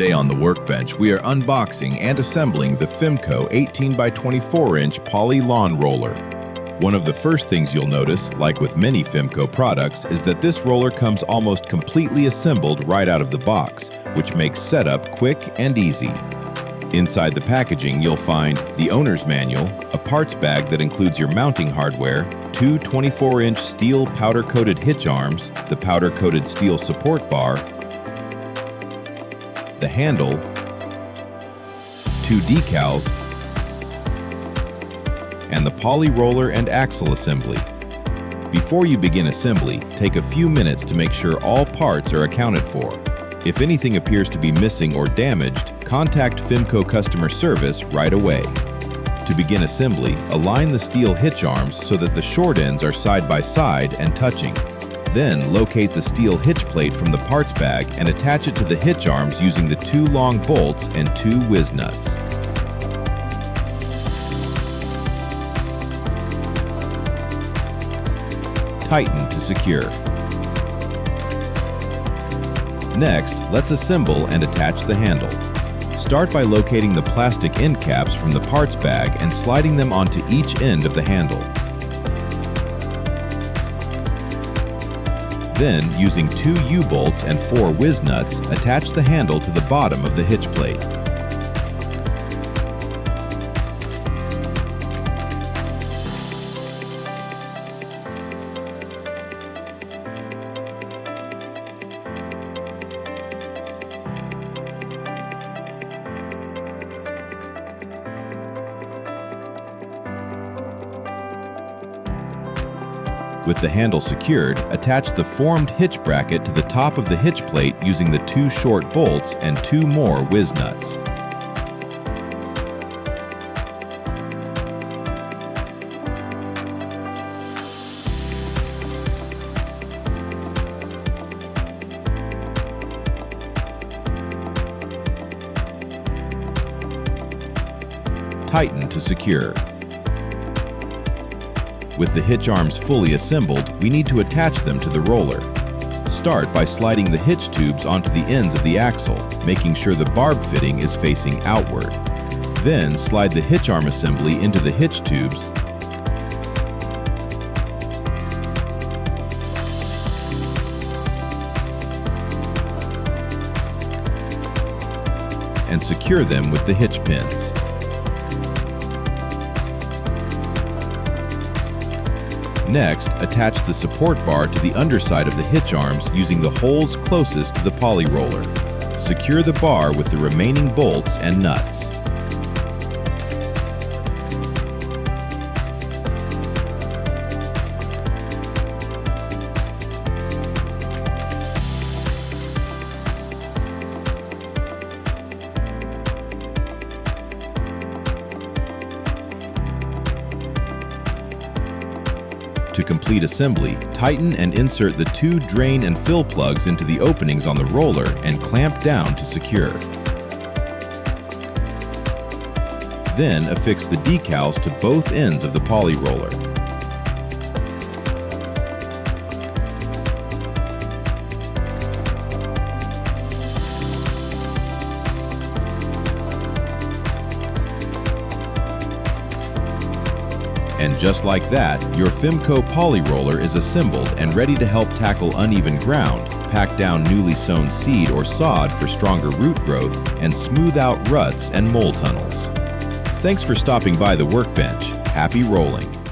Today on the workbench, we are unboxing and assembling the Fimco 18 by 24 inch poly lawn roller. One of the first things you'll notice, like with many Fimco products, is that this roller comes almost completely assembled right out of the box, which makes setup quick and easy. Inside the packaging, you'll find the owner's manual, a parts bag that includes your mounting hardware, two 24-inch steel powder-coated hitch arms, the powder-coated steel support bar, the handle, two decals, and the poly roller and axle assembly. Before you begin assembly, take a few minutes to make sure all parts are accounted for. If anything appears to be missing or damaged, contact Fimco customer service right away. To begin assembly, align the steel hitch arms so that the short ends are side by side and touching. Then locate the steel hitch plate from the parts bag and attach it to the hitch arms using the two long bolts and two whiz nuts. Tighten to secure. Next, let's assemble and attach the handle. Start by locating the plastic end caps from the parts bag and sliding them onto each end of the handle. Then, using two U-bolts and four whiz nuts, attach the handle to the bottom of the hitch plate. With the handle secured, attach the formed hitch bracket to the top of the hitch plate using the two short bolts and two more whiz nuts. Tighten to secure. With the hitch arms fully assembled, we need to attach them to the roller. Start by sliding the hitch tubes onto the ends of the axle, making sure the barb fitting is facing outward. Then slide the hitch arm assembly into the hitch tubes and secure them with the hitch pins. Next, attach the support bar to the underside of the hitch arms using the holes closest to the poly roller. Secure the bar with the remaining bolts and nuts. To complete assembly, tighten and insert the two drain and fill plugs into the openings on the roller and clamp down to secure. Then affix the decals to both ends of the poly roller. And just like that, your Fimco poly roller is assembled and ready to help tackle uneven ground, pack down newly sown seed or sod for stronger root growth, and smooth out ruts and mole tunnels. Thanks for stopping by the workbench. Happy rolling!